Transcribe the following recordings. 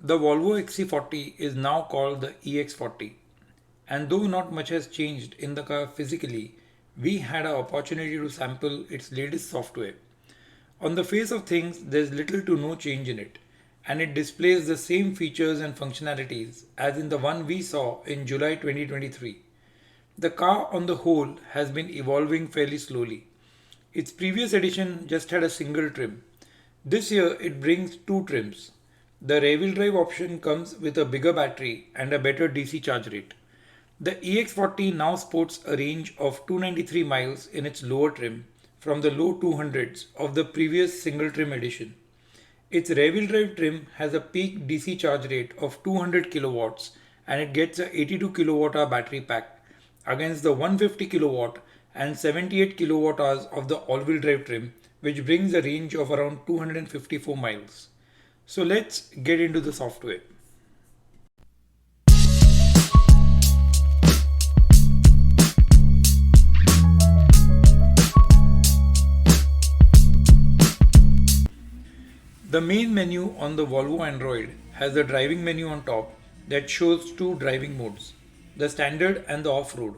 The Volvo XC40 is now called the EX40, and though not much has changed in the car physically, we had an opportunity to sample its latest software. On the face of things, there's little to no change in it, and it displays the same features and functionalities as in the one we saw in July 2023. The car on the whole has been evolving fairly slowly. Its previous edition just had a single trim. This year it brings two trims. The rear-wheel drive option comes with a bigger battery and a better DC charge rate. The EX40 now sports a range of 293 miles in its lower trim from the low 200s of the previous single trim edition. Its rear-wheel drive trim has a peak DC charge rate of 200 kilowatts and it gets a 82 kilowatt hour battery pack against the 150 kilowatt and 78 kilowatt hours of the all-wheel drive trim, which brings a range of around 254 miles. So let's get into the software. The main menu on the Volvo Android has a driving menu on top that shows two driving modes, the standard and the off-road.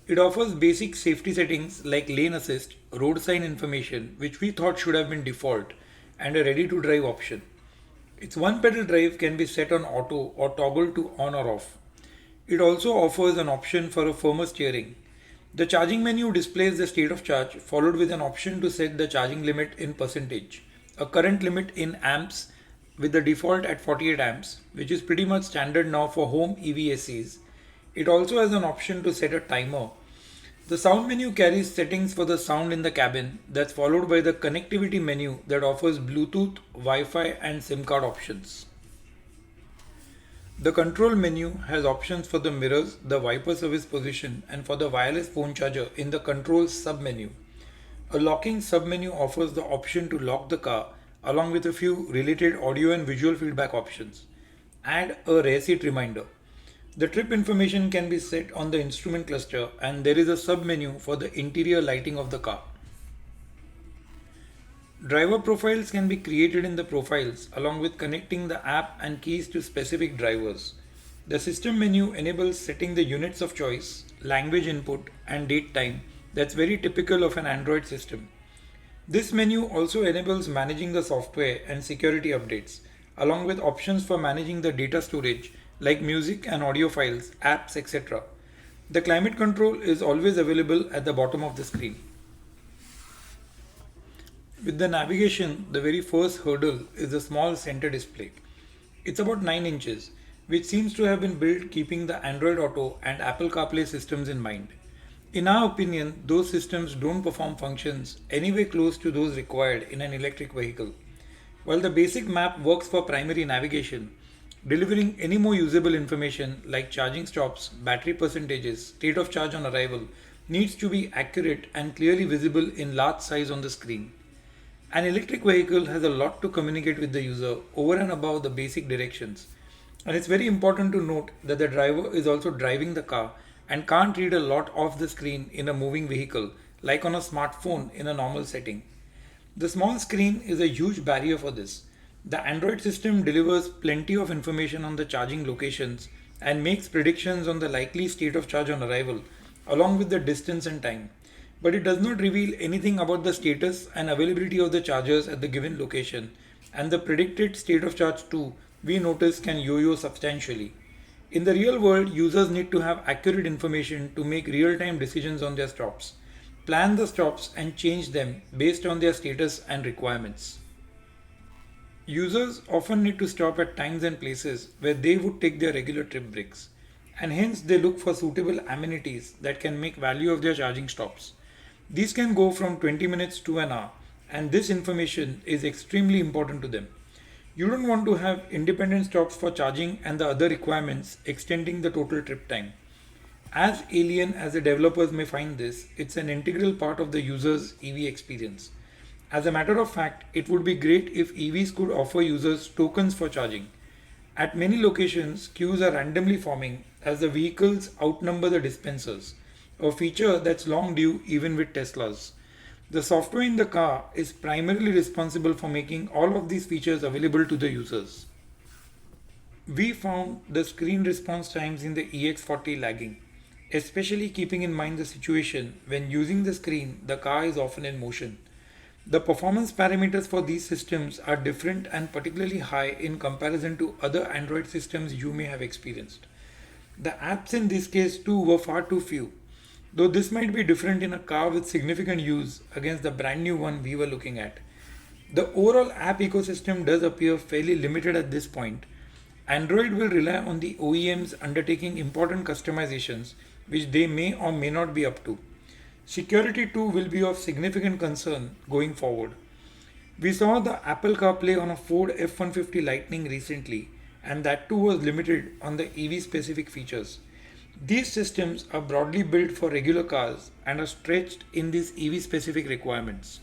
It offers basic safety settings like lane assist, road sign information, which we thought should have been default, and a ready to drive option. Its one pedal drive can be set on auto or toggled to on or off. It also offers an option for a firmer steering. The charging menu displays the state of charge, followed with an option to set the charging limit in percentage, a current limit in amps with the default at 48 amps, which is pretty much standard now for home EVSCs. It also has an option to set a timer. The sound menu carries settings for the sound in the cabin, that's followed by the connectivity menu that offers Bluetooth, Wi-Fi and SIM card options. The control menu has options for the mirrors, the wiper service position and for the wireless phone charger in the controls sub-menu. A locking sub-menu offers the option to lock the car along with a few related audio and visual feedback options. Add a rear seat reminder. The trip information can be set on the instrument cluster and there is a sub-menu for the interior lighting of the car. Driver profiles can be created in the profiles along with connecting the app and keys to specific drivers. The system menu enables setting the units of choice, language input and date time that's very typical of an Android system. This menu also enables managing the software and security updates along with options for managing the data storage like music and audio files, apps, etc. The climate control is always available at the bottom of the screen. With the navigation, the very first hurdle is the small center display. It's about 9 inches, which seems to have been built keeping the Android Auto and Apple CarPlay systems in mind. In our opinion, those systems don't perform functions anywhere close to those required in an electric vehicle. While the basic map works for primary navigation, delivering any more usable information like charging stops, battery percentages, state of charge on arrival needs to be accurate and clearly visible in large size on the screen. An electric vehicle has a lot to communicate with the user over and above the basic directions. And it's very important to note that the driver is also driving the car and can't read a lot off the screen in a moving vehicle like on a smartphone in a normal setting. The small screen is a huge barrier for this. The Android system delivers plenty of information on the charging locations and makes predictions on the likely state of charge on arrival along with the distance and time. But it does not reveal anything about the status and availability of the chargers at the given location, and the predicted state of charge too, we notice can yo-yo substantially. In the real world, users need to have accurate information to make real-time decisions on their stops, plan the stops and change them based on their status and requirements. Users often need to stop at times and places where they would take their regular trip breaks, and hence they look for suitable amenities that can make value of their charging stops. These can go from 20 minutes to an hour, and this information is extremely important to them. You don't want to have independent stops for charging and the other requirements extending the total trip time. As alien as the developers may find this, it's an integral part of the user's EV experience. As a matter of fact, it would be great if EVs could offer users tokens for charging. At many locations, queues are randomly forming as the vehicles outnumber the dispensers, a feature that's long due even with Teslas. The software in the car is primarily responsible for making all of these features available to the users. We found the screen response times in the EX40 lagging, especially keeping in mind the situation when using the screen, the car is often in motion. The performance parameters for these systems are different and particularly high in comparison to other Android systems you may have experienced. The apps in this case too were far too few, though this might be different in a car with significant use against the brand new one we were looking at. The overall app ecosystem does appear fairly limited at this point. Android will rely on the OEMs undertaking important customizations, which they may or may not be up to. Security too will be of significant concern going forward. We saw the Apple CarPlay on a Ford F-150 Lightning recently, and that too was limited on the EV specific features. These systems are broadly built for regular cars and are stretched in these EV specific requirements.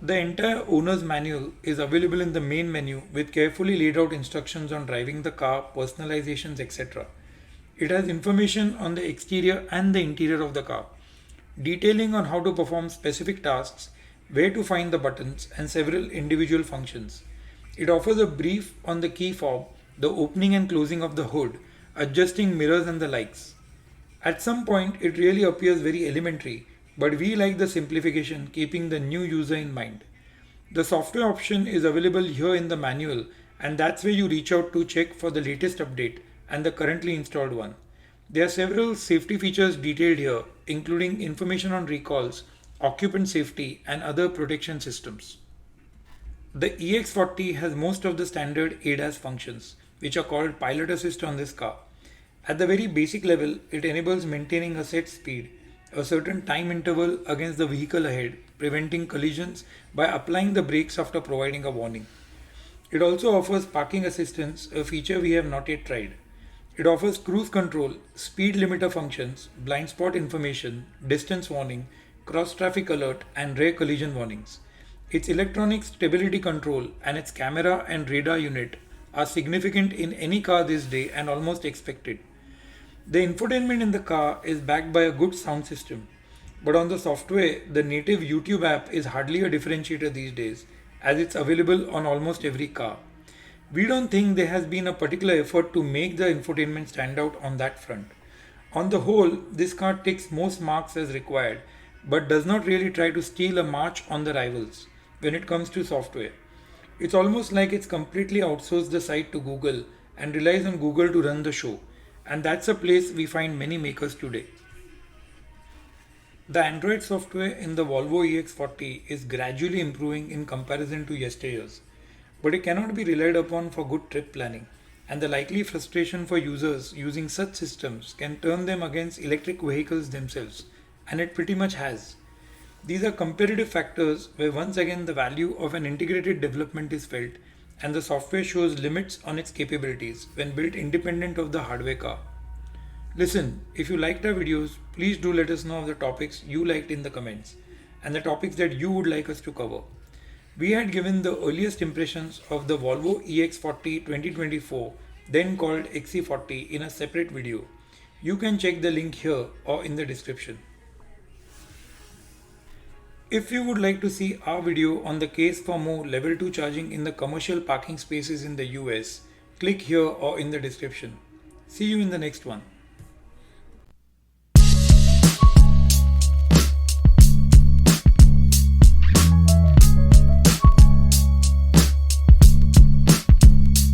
The entire owner's manual is available in the main menu with carefully laid out instructions on driving the car, personalizations, etc. It has information on the exterior and the interior of the car, detailing on how to perform specific tasks, where to find the buttons, and several individual functions. It offers a brief on the key fob, the opening and closing of the hood, adjusting mirrors, and the likes. At some point, it really appears very elementary, but we like the simplification, keeping the new user in mind. The software option is available here in the manual, and that's where you reach out to check for the latest update and the currently installed one. There are several safety features detailed here, including information on recalls, occupant safety, and other protection systems. The EX40 has most of the standard ADAS functions, which are called pilot assist on this car. At the very basic level, it enables maintaining a set speed, a certain time interval against the vehicle ahead, preventing collisions by applying the brakes after providing a warning. It also offers parking assistance, a feature we have not yet tried. It offers cruise control, speed limiter functions, blind spot information, distance warning, cross traffic alert, and rear collision warnings. Its electronic stability control and its camera and radar unit are significant in any car this day and almost expected. The infotainment in the car is backed by a good sound system, but on the software, the native YouTube app is hardly a differentiator these days, as it's available on almost every car. We don't think there has been a particular effort to make the infotainment stand out on that front. On the whole, this car ticks most marks as required, but does not really try to steal a march on the rivals when it comes to software. It's almost like it's completely outsourced the site to Google and relies on Google to run the show, and that's a place we find many makers today. The Android software in the Volvo EX40 is gradually improving in comparison to yesteryears, but it cannot be relied upon for good trip planning, and the likely frustration for users using such systems can turn them against electric vehicles themselves, and it pretty much has. These are comparative factors where once again the value of an integrated development is felt and the software shows limits on its capabilities when built independent of the hardware car. Listen, if you liked our videos, please do let us know of the topics you liked in the comments and the topics that you would like us to cover. We had given the earliest impressions of the Volvo EX40 2024, then called XC40, in a separate video. You can check the link here or in the description. If you would like to see our video on the case for more level 2 charging in the commercial parking spaces in the US, click here or in the description. See you in the next one.